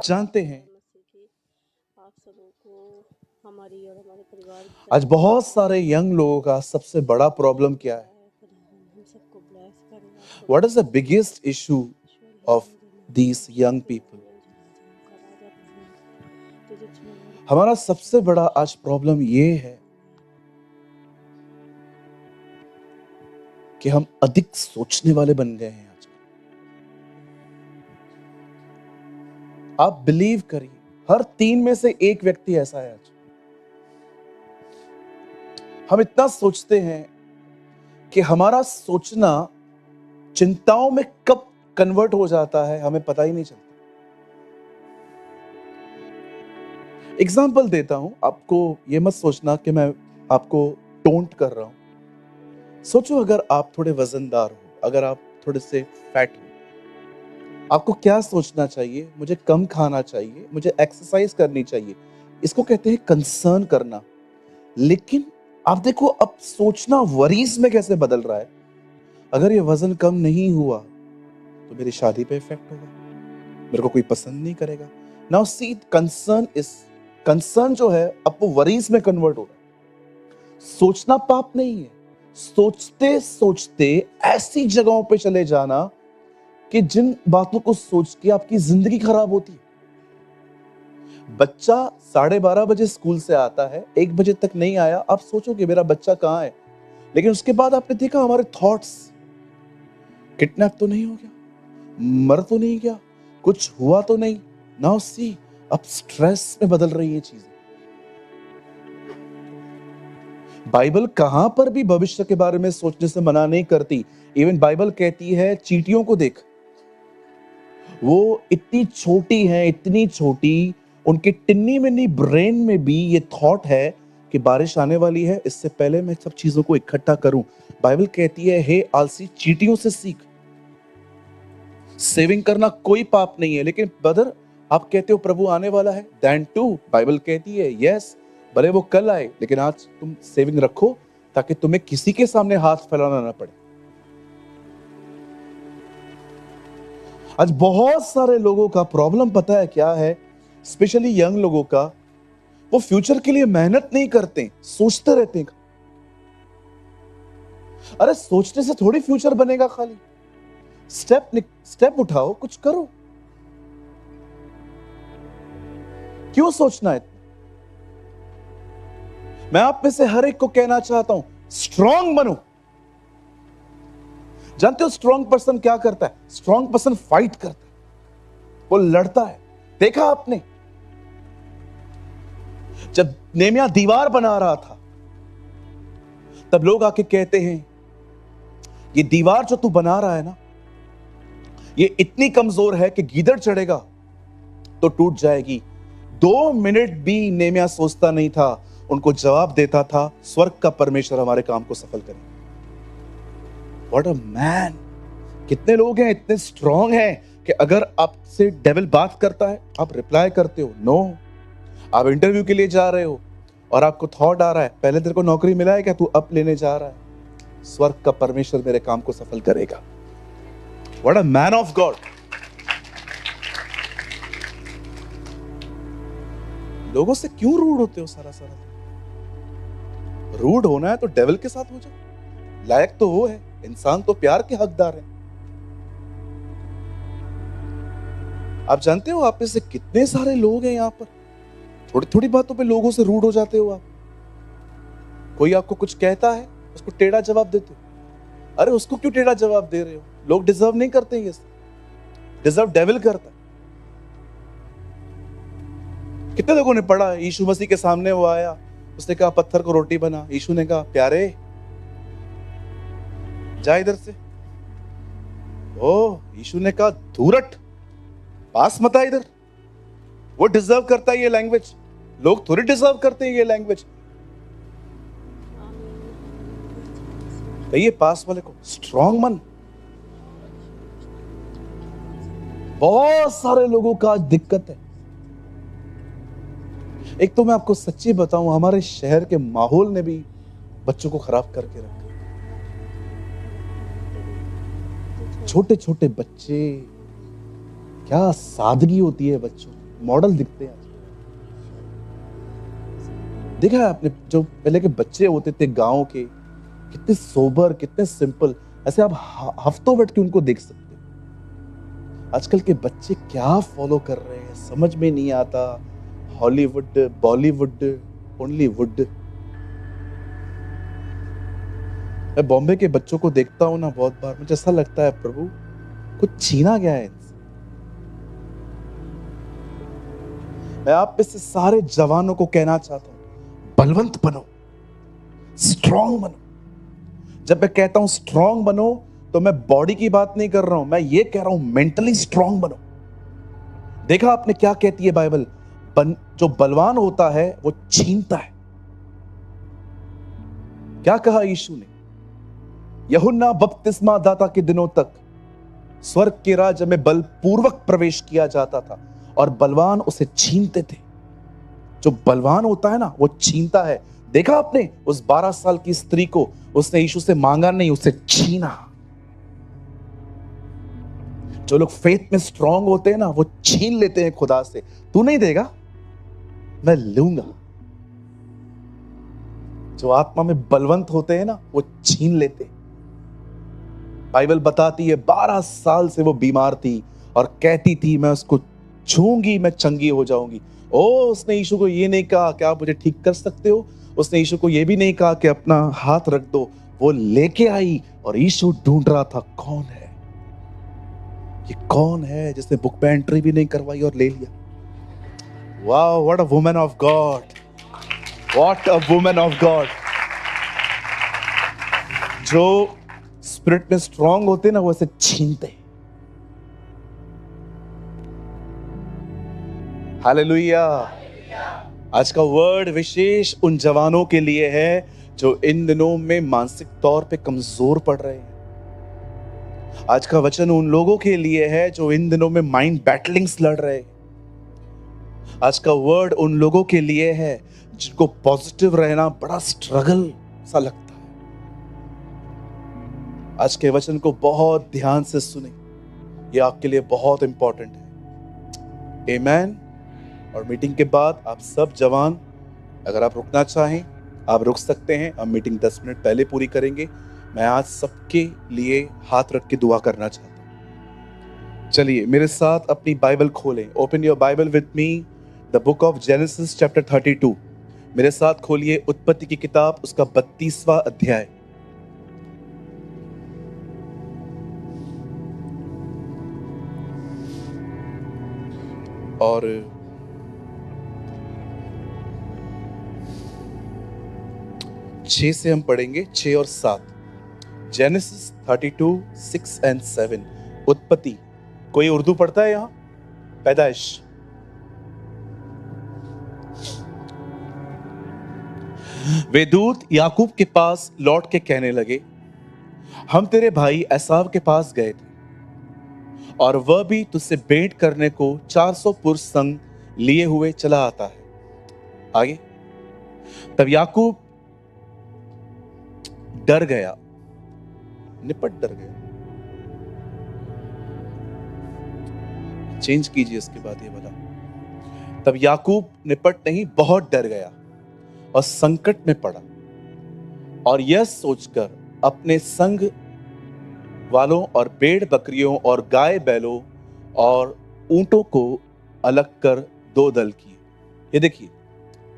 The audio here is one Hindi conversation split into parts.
जानते हैं मसीह की आप सबों को हमारी और हमारे परिवार की आज बहुत सारे यंग लोगों का सबसे बड़ा प्रॉब्लम क्या है? हम सबको ब्लेस करें। आप What is the biggest issue of these young people? हमारा सबसे बड़ा आज प्रॉब्लम ये है कि हम अधिक सोचने वाले बन गए हैं आज। आप बिलीव करिए, हर 3 में से 1 व्यक्ति ऐसा है आज। हम इतना सोचते हैं कि हमारा सोचना चिंताओं में कब कन्वर्ट हो जाता है हमें पता ही नहीं चलता। एग्जाम्पल देता हूं, आपको ये मत सोचना कि मैं आपको टोंट कर रहा हूं। सोचो अगर आप थोड़े वजनदार हो, अगर आप थोड़े से फैट हो, आपको क्या सोचना चाहिए? मुझे कम खाना चाहिए, मुझे एक्सरसाइज करनी चाहिए। इसको कहते हैं कंसर्न करना। लेकिन आप देखो अब सोचना वरीज में कैसे बदल रहा है। अगर ये वजन कम नहीं हुआ तो मेरी शादी पे इफेक्ट होगा, मेरे को कोई पसंद नहीं करेगा। नाउ सी कंसर्न जो है अब वो वरीज में कन्वर्ट हो रहा है। सोचना पाप नहीं है, सोचते सोचते ऐसी जगहों पे चले जाना कि जिन बातों को सोच के आपकी जिंदगी खराब होती है। बच्चा 12:30 बजे स्कूल से आता है, 1 बजे तक नहीं आया, आप सोचोगे मेरा बच्चा कहां है। लेकिन उसके बाद आपने देखा हमारे थॉट्स, किडनैप तो नहीं हो गया, मर तो नहीं गया, कुछ हुआ तो नहीं। नाउ सी अब स्ट्रेस में बदल रही है चीजें। बाइबल कहां पर भी भविष्य के बारे में सोचने से मना नहीं करती। इवन बाइबल कहती है चींटियों को देख, वो इतनी छोटी है, इतनी छोटी, उनके टिन्नी मिन्नी ब्रेन में भी ये थॉट है कि बारिश आने वाली है, इससे पहले मैं सब चीजों को इकट्ठा करूं। बाइबल कहती है हे आलसी, चींटियों से सीख। सेविंग करना कोई पाप नहीं है, लेकिन ब्रदर आप कहते हो प्रभु आने वाला है, देन टू बाइबल कहती है यस, भले वो कल आए लेकिन आज तुम सेविंग रखो ताकि तुम्हें किसी के सामने हाथ फैलाना ना पड़े। आज बहुत सारे लोगों का प्रॉब्लम पता है क्या है? स्पेशली यंग लोगों का, वो फ्यूचर के लिए मेहनत नहीं करते, सोचते रहते हैं। अरे सोचने से थोड़ी फ्यूचर बनेगा, खाली स्टेप उठाओ, कुछ करो। क्यों सोचना है? मैं आप में से हर एक को कहना चाहता हूं, स्ट्रांग बनो। जानते हो स्ट्रांग पर्सन क्या करता है? स्ट्रांग पर्सन फाइट करता है, वो लड़ता है। देखा आपने जब नेमिया दीवार बना रहा था, तब लोग आके कहते हैं ये दीवार जो तू बना रहा है ना, ये इतनी कमजोर है कि गीदड़ चढ़ेगा तो टूट जाएगी। 2 मिनट भी नेमिया सोचता नहीं था, उनको जवाब देता था स्वर्ग का परमेश्वर हमारे काम को सफल करे। What a man! कितने लोग हैं इतने स्ट्रांग हैं कि अगर आपसे डेविल बात करता है आप रिप्लाई करते हो नो। आप इंटरव्यू के लिए जा रहे हो और आपको थॉट आ रहा है पहले तेरे को नौकरी मिला है क्या, तू अप लेने जा रहा है, स्वर्ग का परमेश्वर मेरे काम को सफल करेगा। What a man of God! लोगों से क्यों रूड होते हो सारा सारा? रूड होना है तो डेविल के साथ हो जाओ, लायक तो वो है, इंसान तो प्यार के हकदार है। आप जानते हो आप में से कितने सारे लोग हैं यहां पर, थोड़ी थोड़ी बातों पे लोगों से रूड हो जाते हो आप। कोई आपको कुछ कहता है उसको टेढ़ा जवाब देते हो। अरे उसको क्यों टेढ़ा जवाब दे रहे हो? लोग डिजर्व नहीं करते ये, डिजर्व डेविल करता है। कितने लोगों ने पढ़ा यीशु मसीह के सामने वो आया, उसने कहा पत्थर को रोटी बना। यीशु ने कहा प्यारे जा इधर से। ओ यीशु ने कहा धूरट, पास मत आ इधर। वो डिजर्व करता है ये लैंग्वेज, लोग थोड़ी डिजर्व करते हैं ये लैंग्वेज। कहिए पास वाले को स्ट्रांग मन। बहुत सारे लोगों का आज दिक्कत है। एक तो मैं आपको सच्ची बताऊं, हमारे शहर के माहौल ने भी बच्चों को खराब करके रखा। छोटे छोटे बच्चे, क्या सादगी होती है बच्चों, मॉडल दिखते हैं। देखा है आपने, जो पहले के बच्चे होते थे गांव के, कितने सोबर, कितने सिंपल, ऐसे आप हफ्तों बैठ के उनको देख सकते हो। आजकल के बच्चे क्या फॉलो कर रहे हैं समझ में नहीं आता। Hollywood, Bollywood, only would. मैं बॉम्बे के बच्चों को देखता हूं ना, बहुत बार मुझे ऐसा लगता है प्रभु कुछ छीना गया है इनसे। मैं आप में से सारे जवानों को कहना चाहता हूं, बलवंत बनो, स्ट्रांग बनो। जब मैं कहता हूं स्ट्रांग बनो, तो मैं बॉडी की बात नहीं कर रहा हूं, मैं ये कह रहा हूं मेंटली स्ट्रांग बनो। देखा आपने क्या कहती है बाइबल, जो बलवान होता है वो छीनता है। क्या कहा यीशु ने, यूहन्ना बपतिस्मा दाता के दिनों तक स्वर्ग के राज्य में बलपूर्वक प्रवेश किया जाता था और बलवान उसे छीनते थे। जो बलवान होता है ना वो छीनता है। देखा आपने उस 12 साल की स्त्री को, उसने यीशु से मांगा नहीं, उसे छीना। जो लोग फेथ में स्ट्रांग होते हैं ना, वो छीन लेते हैं खुदा से। तू नहीं देगा, मैं लूंगा। जो आत्मा में बलवंत होते हैं ना, वो छीन लेते हैं। बाइबल बताती है 12 साल से वो बीमार थी और कहती थी मैं उसको छूंगी मैं चंगी हो जाऊंगी। उसने यीशु को ये नहीं कहा कि आप मुझे ठीक कर सकते हो, उसने यीशु को ये भी नहीं कहा कि अपना हाथ रख दो। वो लेके आई और यीशु ढूंढ रहा था कौन है ये, कौन है जिसने बुक में एंट्री भी नहीं करवाई और ले लिया। वाह, what a woman of God, what a woman of God. जो स्पिरिट में स्ट्रांग होते ना, वो ऐसे छीनते। हालेलुया। आज का वर्ड विशेष उन जवानों के लिए है जो इन दिनों में मानसिक तौर पे कमजोर पड़ रहे हैं। आज का वचन उन लोगों के लिए है जो इन दिनों में माइंड बैटलिंग्स लड़ रहे हैं। आज का वर्ड उन लोगों के लिए है जिनको पॉजिटिव रहना बड़ा स्ट्रगल सा लगता है। आज के वचन को बहुत ध्यान से सुने, ये आपके लिए बहुत इंपॉर्टेंट है। आमीन। और मीटिंग के बाद आप सब जवान, अगर आप रुकना चाहें आप रुक सकते हैं। हम मीटिंग 10 मिनट पहले पूरी करेंगे। मैं आज सबके लिए हाथ रख के दुआ करना चाहता हूं। चलिए मेरे साथ अपनी बाइबल खोलें। Open your Bible with me, the book of genesis chapter 32। मेरे साथ खोलिए उत्पत्ति की किताब, उसका 32वां अध्याय। और 6 से हम पढ़ेंगे, 6 और 7। Genesis 32, 6 and 7। उत्पत्ति। कोई उर्दू पढ़ता है यहां? पैदाइश। वे दूत याकूब के पास लौट के कहने लगे, हम तेरे भाई एसाव के पास गए थे और वह भी तुझसे भेंट करने को 400 पुरुष संग लिए हुए चला आता है। आगे, तब याकूब डर गया, निपट डर गया। चेंज कीजिए इसके बाद ये वाला। तब याकूब निपट नहीं, बहुत डर गया और संकट में पड़ा और यह सोचकर अपने संग वालों और भेड़ बकरियों और गाय बैलों और ऊंटों को अलग कर 2 दल किए। ये देखिए,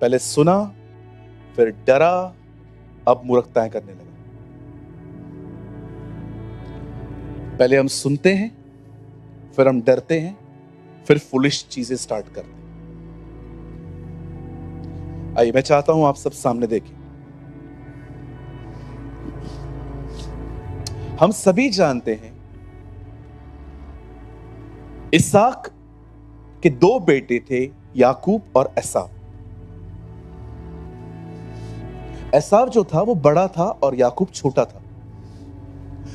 पहले सुना फिर डरा, अब मूर्खताएं करने लगा। पहले हम सुनते हैं, फिर हम डरते हैं, फिर फुलिश चीजें स्टार्ट करते हैं। आइए, मैं चाहता हूं आप सब सामने देखें। हम सभी जानते हैं इसहाक के 2 बेटे थे, याकूब और एसाव। एसाव जो था वो बड़ा था और याकूब छोटा था।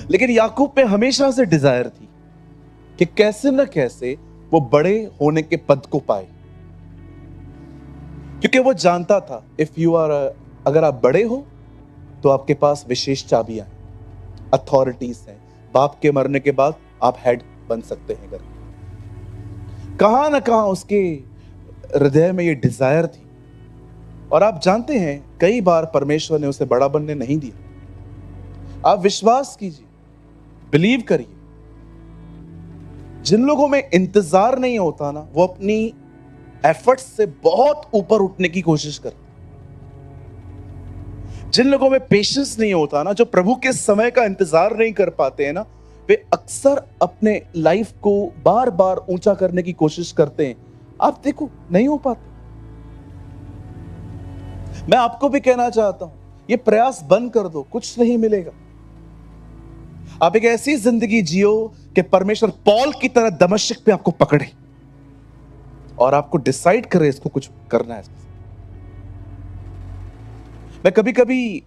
लेकिन याकूब में हमेशा से डिजायर थी कि कैसे न कैसे वो बड़े होने के पद को पाए, क्योंकि वो जानता था अगर आप बड़े हो तो आपके पास विशेष चाबियां हैं, अथॉरिटीज हैं। बाप के मरने के बाद आप हेड बन सकते हैं घर। कहां ना कहां उसके हृदय में ये डिजायर थी। और आप जानते हैं कई बार परमेश्वर ने उसे बड़ा बनने नहीं दिया। आप विश्वास कीजिए, बिलीव करिए, जिन लोगों में इंतजार नहीं होता ना, वो अपनी एफर्ट्स से बहुत ऊपर उठने की कोशिश करते। जिन लोगों में पेशेंस नहीं होता ना, जो प्रभु के समय का इंतजार नहीं कर पाते हैं ना, वे अक्सर अपने लाइफ को बार बार ऊंचा करने की कोशिश करते हैं। आप देखो, नहीं हो पाता। मैं आपको भी कहना चाहता हूं, ये प्रयास बंद कर दो, कुछ नहीं मिलेगा। आप एक ऐसी जिंदगी जियो कि परमेश्वर पॉल की तरह दमिश्क पे आपको पकड़े और आपको डिसाइड करे इसको कुछ करना है। मैं कभी कभी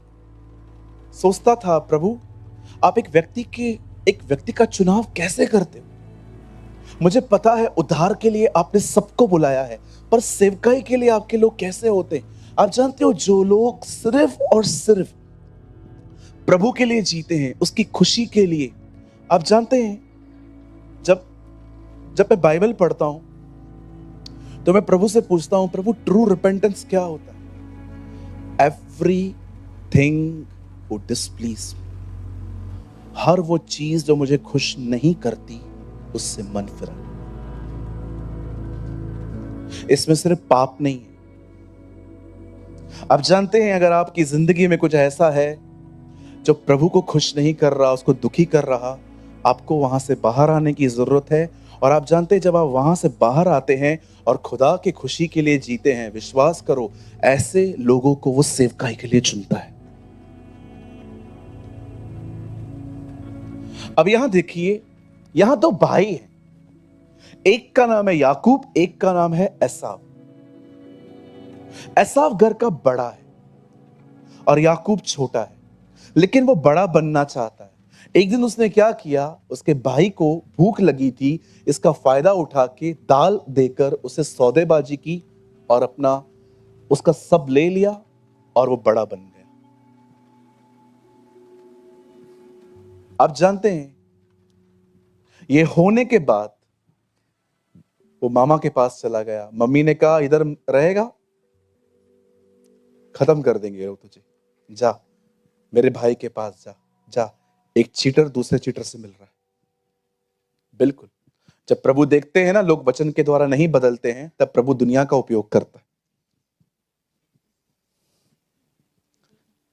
सोचता था, प्रभु आप एक व्यक्ति का चुनाव कैसे करते हो? मुझे पता है उद्धार के लिए आपने सबको बुलाया है, पर सेवकाई के लिए आपके लोग कैसे होते हैं? आप जानते हो, जो लोग सिर्फ और सिर्फ प्रभु के लिए जीते हैं, उसकी खुशी के लिए। आप जानते हैं, जब मैं बाइबल पढ़ता हूं तो मैं प्रभु से पूछता हूं, प्रभु ट्रू रिपेंटेंस क्या होता है? एवरीथिंग वो डिसप्लीज, हर वो चीज जो मुझे खुश नहीं करती उससे मन फिराना। इसमें सिर्फ पाप नहीं है। आप जानते हैं, अगर आपकी जिंदगी में कुछ ऐसा है जो प्रभु को खुश नहीं कर रहा, उसको दुखी कर रहा, आपको वहां से बाहर आने की जरूरत है। और आप जानते हैं, जब आप वहां से बाहर आते हैं और खुदा की खुशी के लिए जीते हैं, विश्वास करो, ऐसे लोगों को वो सेवकाई के लिए चुनता है। अब यहां देखिए, यहां दो भाई हैं, एक का नाम है याकूब, एक का नाम है एसाव। एसाव घर का बड़ा है और याकूब छोटा है, लेकिन वो बड़ा बनना चाहता है। एक दिन उसने क्या किया, उसके भाई को भूख लगी थी, इसका फायदा उठा के दाल देकर उसे सौदेबाजी की और उसका सब ले लिया और वो बड़ा बन गया। आप जानते हैं, ये होने के बाद वो मामा के पास चला गया। मम्मी ने कहा, इधर रहेगा, खत्म कर देंगे वो तुझे, जा मेरे भाई के पास जा। जा, एक चीटर दूसरे चीटर से मिल रहा है। बिल्कुल, जब प्रभु देखते हैं ना लोग वचन के द्वारा नहीं बदलते हैं, तब प्रभु दुनिया का उपयोग करता है।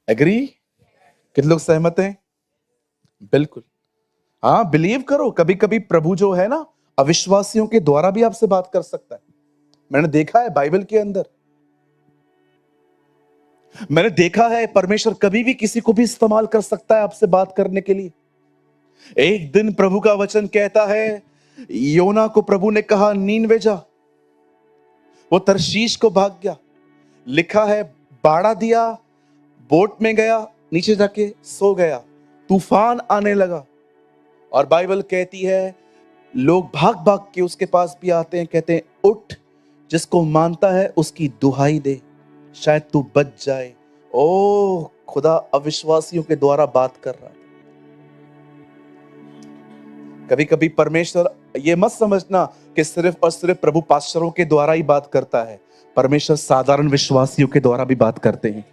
एग्री? कितने लोग सहमत हैं? बिल्कुल, हाँ, बिलीव करो। कभी कभी प्रभु जो है ना, अविश्वासियों के द्वारा भी आपसे बात कर सकता है। मैंने देखा है बाइबल के अंदर, मैंने देखा है परमेश्वर कभी भी किसी को भी इस्तेमाल कर सकता है आपसे बात करने के लिए। एक दिन प्रभु का वचन कहता है, योना को प्रभु ने कहा नीनवे जा, वो तरशीश को भाग गया। लिखा है, बाड़ा दिया, बोट में गया, नीचे जाके सो गया, तूफान आने लगा। और बाइबल कहती है, लोग भाग भाग के उसके पास भी आते हैं, कहते हैं, उठ, जिसको मानता है उसकी दुहाई दे, शायद तू बच जाए। ओ खुदा अविश्वासियों के द्वारा बात कर रहा है। कभी कभी परमेश्वर, ये मत समझना कि सिर्फ और सिर्फ प्रभु पास्टरों के द्वारा ही बात करता है। परमेश्वर साधारण विश्वासियों के द्वारा भी बात करते हैं।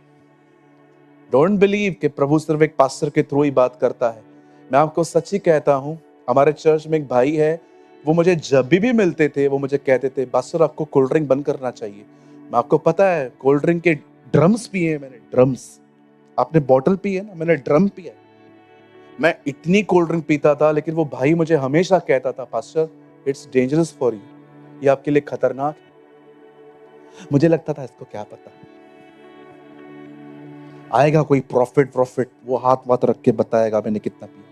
डोंट बिलीव कि प्रभु सिर्फ एक पास्टर के थ्रू ही बात करता है। मैं आपको सच्ची कहता हूं, हमारे चर्च में एक भाई है, वो मुझे जब भी मिलते थे वो मुझे कहते थे, पास्टर आपको कोल्ड ड्रिंक बंद करना चाहिए। मैं आपको पता है, कोल्ड ड्रिंक के ड्रम्स पिए हैं मैंने, ड्रम्स। आपने बॉटल पी है ना, मैंने ड्रम पिया है। मैं इतनी कोल्ड ड्रिंक पीता था, लेकिन वो भाई मुझे हमेशा कहता था, pastor it's dangerous for you, ये आपके लिए खतरनाक है। मुझे लगता था इसको क्या पता, आएगा कोई प्रॉफिट वो हाथ वाथ रख के बताएगा मैंने कितना पिया।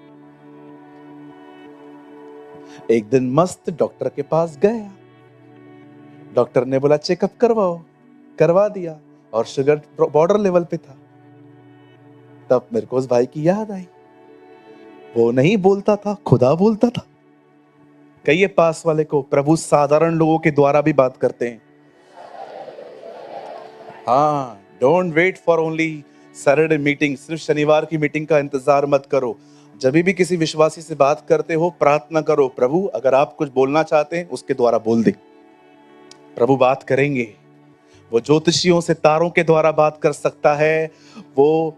एक दिन मस्त डॉक्टर के पास गया, डॉक्टर ने बोला चेकअप करवाओ, करवा दिया और शुगर बॉर्डर लेवल पे था। तब मेरे को उस भाई की याद आई, वो नहीं बोलता था, खुदा बोलता था। कहिए पास वाले को, प्रभु साधारण लोगों के द्वारा भी बात करते हैं। हाँ, don't wait for only Saturday meeting, सिर्फ शनिवार की मीटिंग का इंतजार मत करो। जब भी किसी विश्वासी से बात करते हो, प्रार्थना करो, प्रभु अगर आप कुछ बोलना चाहते हैं उसके द्वारा बोल दे। प्रभु बात करेंगे। वो ज्योतिषियों से तारों के द्वारा बात कर सकता है, वो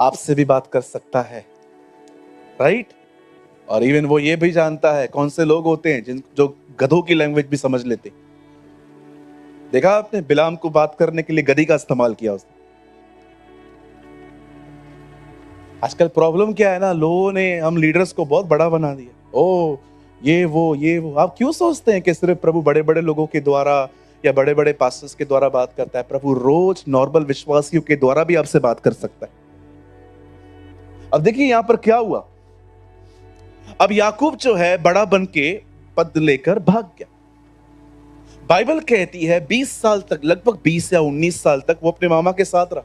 आपसे भी बात कर सकता है, राइट? और इवन वो ये भी जानता है कौन से लोग होते हैं जो गधों की लैंग्वेज भी समझ लेते। देखा आपने बिलाम को बात करने के लिए गधी का इस्तेमाल किया उसने। आजकल प्रॉब्लम क्या है ना, लोगों ने हम लीडर्स को बहुत बड़ा बना दिया। ओ ये वो आप क्यों सोचते हैं कि सिर्फ प्रभु बड़े बड़े लोगों के द्वारा या बड़े बड़े पास्टर्स के द्वारा बात करता है? प्रभु रोज नॉर्मल विश्वासियों के द्वारा भी आपसे बात कर सकता है। अब देखिए यहां पर क्या हुआ। अब याकूब जो है बड़ा बन के पद लेकर भाग गया। बाइबल कहती है 20 साल तक, लगभग 20 या 19 साल तक वो अपने मामा के साथ रहा।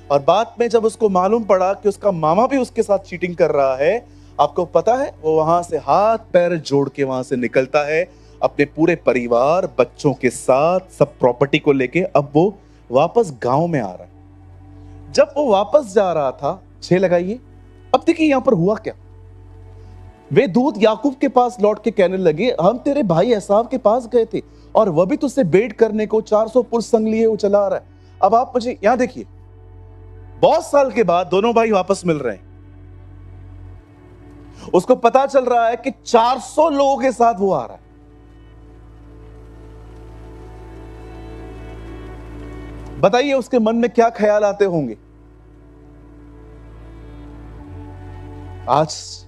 और बाद में जब उसको मालूम पड़ा कि उसका मामा भी उसके साथ चीटिंग कर रहा है, आपको पता है वो वहां से हाथ पैर जोड़ के वहां से निकलता है अपने पूरे परिवार बच्चों के साथ, सब प्रॉपर्टी को लेके। अब वो वापस गांव में आ रहा है। जब वो वापस जा रहा था, 6 लगाइए। अब देखिए यहां पर हुआ क्या। वे दूत याकूब के पास लौट के कहने लगे, हम तेरे भाई एसाव के पास गए थे और वह भी तुझसे भेंट करने को 400 पुरुष संग लिए वो चला आ रहा है। अब आप मुझे यहां देखिए, बहुत साल के बाद दोनों भाई वापस मिल रहे हैं। उसको पता चल रहा है कि 400 लोगों के साथ वो आ रहा है। बताइए उसके मन में क्या ख्याल आते होंगे। आज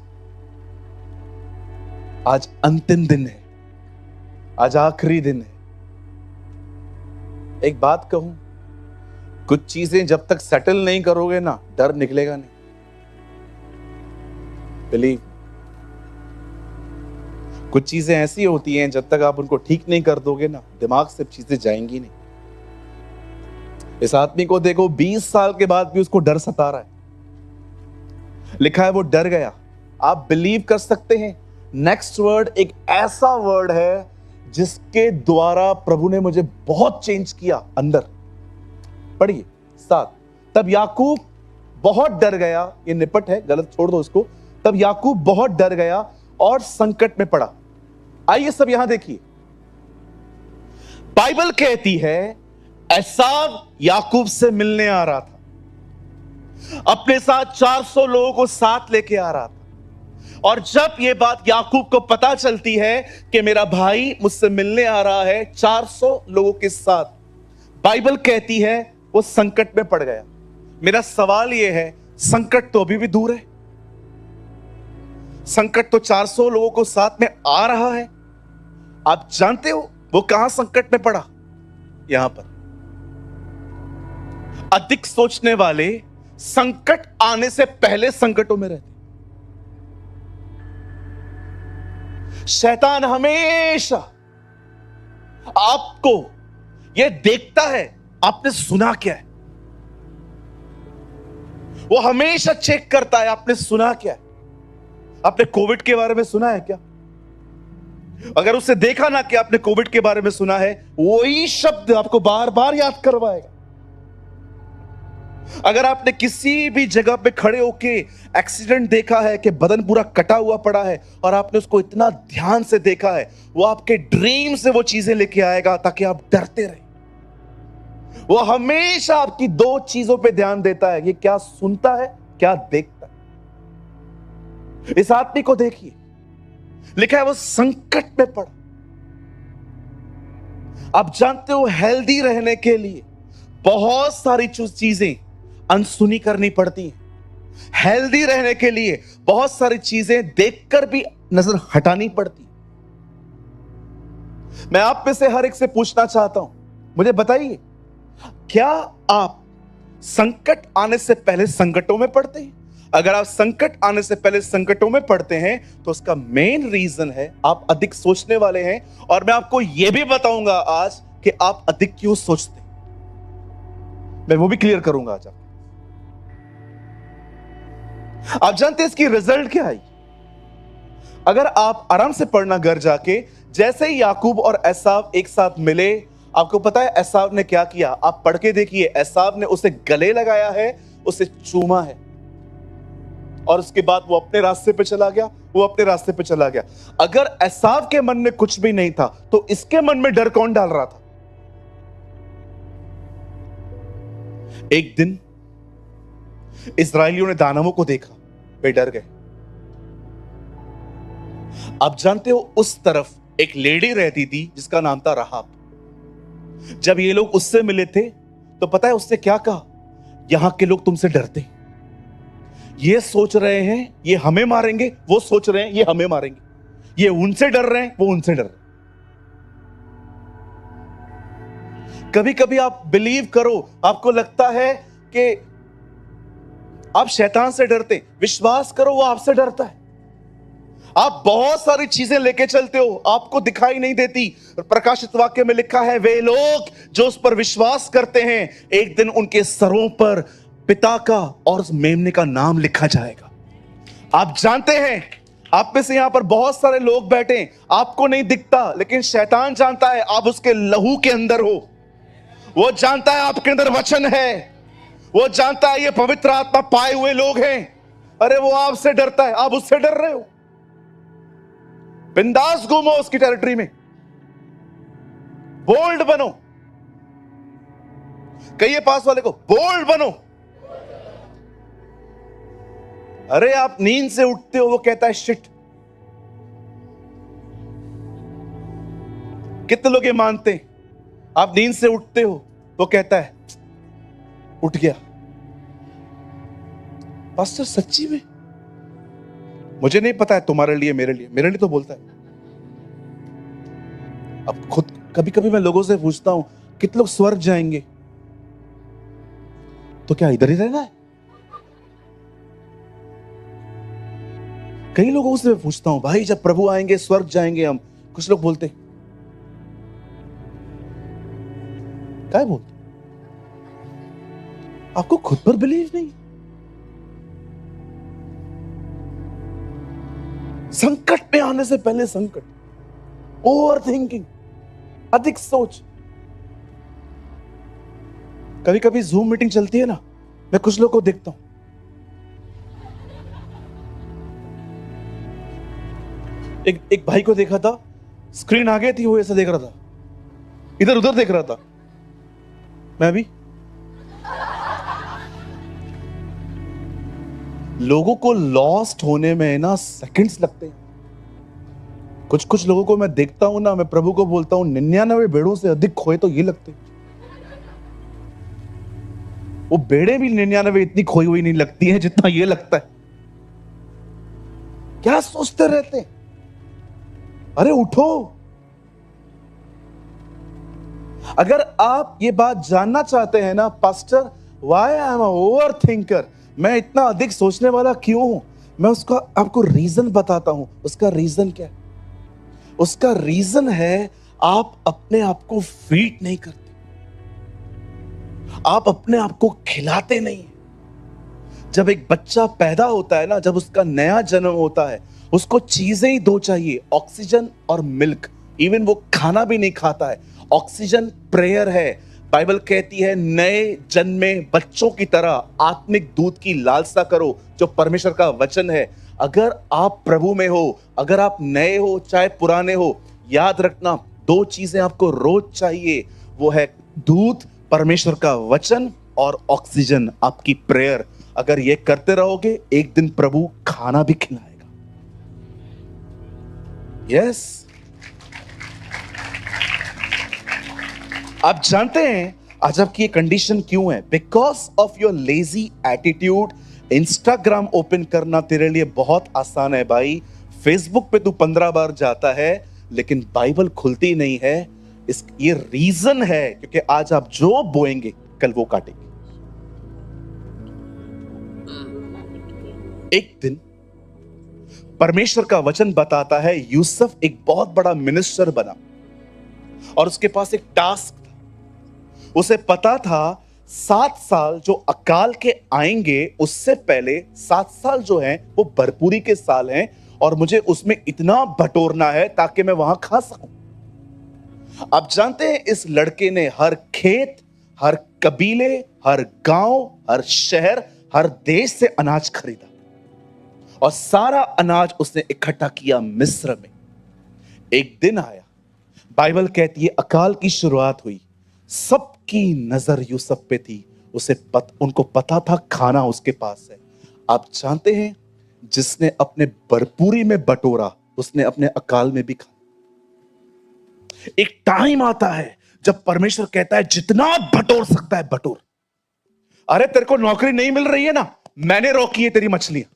अंतिम दिन है, आज आखिरी दिन है। एक बात कहूं, कुछ चीजें जब तक सेटल नहीं करोगे ना, डर निकलेगा नहीं। बिलीव, कुछ चीजें ऐसी होती हैं जब तक आप उनको ठीक नहीं कर दोगे ना, दिमाग से चीजें जाएंगी नहीं। इस आदमी को देखो, 20 साल के बाद भी उसको डर सता रहा है। लिखा है वो डर गया। आप बिलीव कर सकते हैं, नेक्स्ट वर्ड एक ऐसा वर्ड है जिसके द्वारा प्रभु ने मुझे बहुत चेंज किया अंदर। पढ़िए 7। तब याकूब बहुत डर गया। ये निपट है, गलत छोड़ दो इसको। तब याकूब बहुत डर गया और संकट में पड़ा। आइए सब यहां देखिए, बाइबल कहती है एसाव याकूब से मिलने आ रहा था, अपने साथ 400 लोगों को साथ लेके आ रहा था। और जब यह बात याकूब को पता चलती है कि मेरा भाई मुझसे मिलने आ रहा है 400 लोगों के साथ, बाइबल कहती है वो संकट में पड़ गया। मेरा सवाल यह है, संकट तो अभी भी दूर है, संकट तो 400 लोगों को साथ में आ रहा है। आप जानते हो वो कहां संकट में पड़ा? यहां पर अधिक सोचने वाले संकट आने से पहले संकटों में रहते। शैतान हमेशा आपको यह देखता है आपने सुना क्या है। वो हमेशा चेक करता है आपने सुना क्या है। आपने कोविड के बारे में सुना है क्या? अगर उससे देखा ना कि आपने कोविड के बारे में सुना है, वही शब्द आपको बार बार याद करवाएगा। अगर आपने किसी भी जगह पे खड़े होके एक्सीडेंट देखा है कि बदन पूरा कटा हुआ पड़ा है और आपने उसको इतना ध्यान से देखा है, वो आपके ड्रीम से वो चीजें लेके आएगा ताकि आप डरते रहे। वो हमेशा आपकी 2 चीजों पे ध्यान देता है, ये क्या सुनता है, क्या देखता है। इस आदमी को देखिए, लिखा है वो संकट में पड़ा। आप जानते हो हेल्दी रहने के लिए बहुत सारी चीजें अनसुनी करनी पड़ती हैं। हेल्दी रहने के लिए बहुत सारी चीजें देखकर भी नजर हटानी पड़ती। मैं आप में से हर एक से पूछना चाहता हूं, मुझे बताइए, क्या आप संकट आने से पहले संकटों में पड़ते हैं? अगर आप संकट आने से पहले संकटों में पड़ते हैं तो उसका मेन रीजन है आप अधिक सोचने वाले हैं। और मैं आपको यह भी बताऊंगा आज कि आप अधिक क्यों सोचते हैं, मैं वो भी क्लियर करूंगा आज। आप जानते हैं इसकी रिजल्ट क्या आई? अगर आप आराम से पढ़ना घर जाके, जैसे ही याकूब और एसाव एक साथ मिले, आपको पता है एसाव ने क्या किया? आप पढ़ के देखिए। एसाव ने उसे गले लगाया है, उसे चूमा है। और उसके बाद वो अपने रास्ते पे चला गया, वो अपने रास्ते पे चला गया। अगर एसाव के मन में कुछ भी नहीं था तो इसके मन में डर कौन डाल रहा था? एक दिन इस्राएलियों ने दानवों को देखा, वे डर गए। आप जानते हो उस तरफ एक लेडी रहती थी जिसका नाम था राहाब। जब ये लोग उससे मिले थे तो पता है उसने क्या कहा? यहां के लोग तुमसे डरते हैं, ये सोच रहे हैं ये हमें मारेंगे, वो सोच रहे हैं ये हमें मारेंगे, ये उनसे डर रहे हैं, वो उनसे डर रहे हैं। कभी कभी आप बिलीव करो, आपको लगता है कि आप शैतान से डरते, विश्वास करो वो आपसे डरता है। आप बहुत सारी चीजें लेके चलते हो, आपको दिखाई नहीं देती। प्रकाशित वाक्य में लिखा है, वे लोग जो उस पर विश्वास करते हैं एक दिन उनके सरों पर पिता का और उस मेमने का नाम लिखा जाएगा। आप जानते हैं, आप में से यहां पर बहुत सारे लोग बैठे हैं, आपको नहीं दिखता लेकिन शैतान जानता है आप उसके लहू के अंदर हो। वो जानता है आपके अंदर वचन है, वो जानता है ये पवित्र आत्मा पाए हुए लोग हैं। अरे वो आपसे डरता है, आप उससे डर रहे हो। बिंदास घूमो उसकी टेरिटरी में, बोल्ड बनो। कहिए पास वाले को, बोल्ड बनो। अरे आप नींद से उठते हो, वो कहता है शिट। कितने लोग ये मानते हैं? आप नींद से उठते हो, वो कहता है उठ गया। पास्टर सच्ची में? मुझे नहीं पता है तुम्हारे लिए, मेरे लिए तो बोलता है। अब खुद कभी कभी मैं लोगों से पूछता हूं कितने लोग स्वर्ग जाएंगे, तो क्या इधर ही रहना है? कई लोगों से पूछता हूं भाई जब प्रभु आएंगे स्वर्ग जाएंगे हम, कुछ लोग बोलते क्या बोलते? आपको खुद पर बिलीव नहीं? संकट में आने से पहले संकट, ओवर थिंकिंग, अधिक सोच। कभी कभी जूम मीटिंग चलती है ना, मैं कुछ लोगों को देखता हूं, एक भाई को देखा था, स्क्रीन आगे थी, वो ऐसा देख रहा था, इधर उधर देख रहा था। मैं भी लोगों को लॉस्ट होने में ना सेकंड्स लगते हैं। कुछ लोगों को मैं देखता हूं ना, मैं प्रभु को बोलता हूं 99 भेड़ों से अधिक खोए तो ये लगते। वो भेड़े भी 99 इतनी खोई हुई नहीं लगती हैं जितना ये लगता है। क्या सोचते रहते हैं? अरे उठो। अगर आप ये बात जानना चाहते हैं ना, pastor why I am over thinker, मैं इतना अधिक सोचने वाला क्यों हूं, मैं उसका आपको रीजन बताता हूं। उसका रीजन क्या है? उसका रीजन है आप अपने आप को फीड नहीं करते, आप अपने आप को खिलाते नहीं। जब एक बच्चा पैदा होता है ना, जब उसका नया जन्म होता है, उसको चीजें ही दो चाहिए, ऑक्सीजन और मिल्क। इवन वो खाना भी नहीं खाता है। ऑक्सीजन प्रेयर है। बाइबल कहती है नए जन्मे बच्चों की तरह आत्मिक दूध की लालसा करो, जो परमेश्वर का वचन है। अगर आप प्रभु में हो, अगर आप नए हो चाहे पुराने हो, याद रखना दो चीजें आपको रोज चाहिए, वो है दूध परमेश्वर का वचन और ऑक्सीजन आपकी प्रेयर। अगर ये करते रहोगे एक दिन प्रभु खाना भी खिलाएगा। यस आप जानते हैं आज आपकी ये कंडीशन क्यों है? Because of your lazy attitude. Instagram open करना तेरे लिए बहुत आसान है भाई। फेसबुक पे तू 15 बार जाता है लेकिन बाइबल खुलती नहीं है। ये रीजन है क्योंकि आज आप जो बोएंगे कल वो काटेंगे। एक दिन परमेश्वर का वचन बताता है यूसुफ एक बहुत बड़ा मिनिस्टर बना और उसके पास एक टास्क था। उसे पता था 7 साल जो अकाल के आएंगे उससे पहले 7 साल जो हैं वो भरपूरी के साल हैं और मुझे उसमें इतना बटोरना है ताकि मैं वहां खा सकूं। आप जानते हैं इस लड़के ने हर खेत, हर कबीले, हर गांव, हर शहर, हर देश से अनाज खरीदा। और सारा अनाज उसने इकट्ठा किया मिस्र में। एक दिन आया, बाइबल कहती है अकाल की शुरुआत हुई, सबकी नजर यूसुफ पे थी। उनको पता था खाना उसके पास है। आप जानते हैं, जिसने अपने भरपूरी में बटोरा उसने अपने अकाल में भी खाया। एक टाइम आता है जब परमेश्वर कहता है जितना बटोर सकता है बटोर। अरे तेरे को नौकरी नहीं मिल रही है ना, मैंने रोकी है तेरी मछलियां।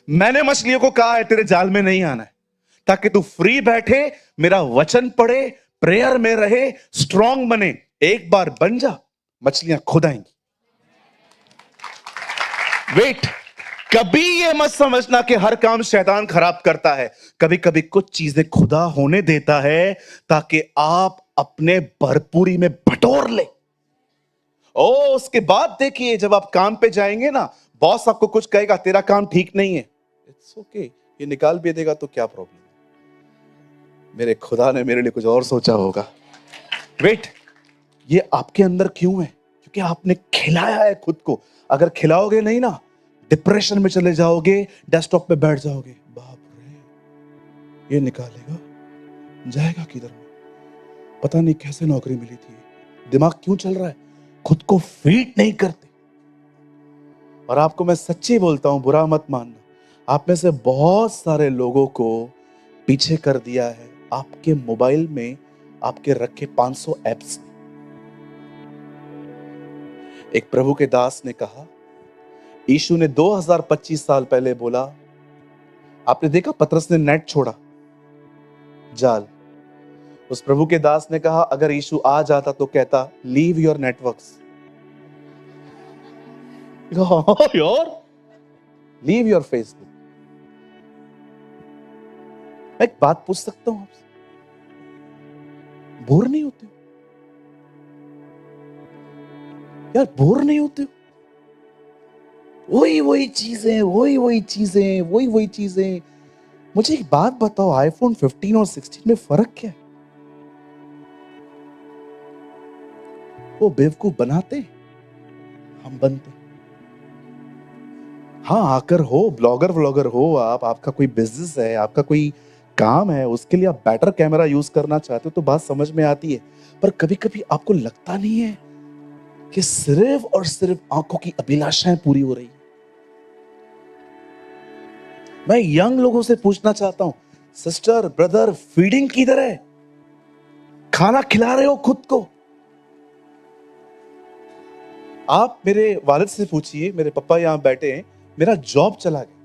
मैंने मछलियों को कहा है तेरे जाल में नहीं आना है, ताकि तू फ्री बैठे, मेरा वचन पढ़े, प्रेयर में रहे, स्ट्रांग बने। एक बार बन जा, मछलियां खुद आएंगी। वेट, कभी ये मत समझना कि हर काम शैतान खराब करता है। कभी कभी कुछ चीजें खुदा होने देता है ताकि आप अपने भरपूरी में बटोर ले। ओ उसके बाद देखिए, जब आप काम पे जाएंगे ना, बॉस आपको कुछ कहेगा, तेरा काम ठीक नहीं है, इट्स ओके, ये निकाल भी देगा तो क्या प्रॉब्लम। मेरे खुदा ने मेरे लिए कुछ और सोचा होगा। वेट, ये आपके अंदर क्यों है? क्योंकि आपने खिलाया है खुद को। अगर खिलाओगे नहीं ना, डिप्रेशन में चले जाओगे, डेस्कटॉप पे बैठ जाओगे। बाप रे, ये निकालेगा, जाएगा किधर में, पता नहीं कैसे नौकरी मिली थी। दिमाग क्यों चल रहा है? खुद को फीड नहीं करते। और आपको मैं सच्ची बोलता हूं, बुरा मत मानना, आप में से बहुत सारे लोगों को पीछे कर दिया है आपके मोबाइल में आपके रखे 500 ऐप्स ने। एक प्रभु के दास ने कहा, यीशु ने 2025 साल पहले बोला, आपने देखा पतरस ने नेट छोड़ा, जाल। उस प्रभु के दास ने कहा, अगर यीशु आ जाता तो कहता, leave your networks, your leave your Facebook. एक बात पूछ सकता हूं आपसे, बोर नहीं होते हो यार? बोर नहीं होते हो? वही चीजें। मुझे एक बात बताओ, आईफोन 15 और 16 में फर्क क्या है? वो बेवकूफ बनाते, हम बनते। हाँ, आकर हो ब्लॉगर व्लॉगर हो आप, आपका कोई बिजनेस है, आपका कोई काम है, उसके लिए आप बेटर कैमरा यूज करना चाहते हो तो बात समझ में आती है। पर कभी कभी आपको लगता नहीं है कि सिर्फ और सिर्फ आंखों की अभिलाषाएं पूरी हो रही है? मैं यंग लोगों से पूछना चाहता हूं, सिस्टर ब्रदर, फीडिंग किधर है? खाना खिला रहे हो खुद को? आप मेरे वालिद से पूछिए, मेरे पापा यहां बैठे हैं, मेरा जॉब चला गया,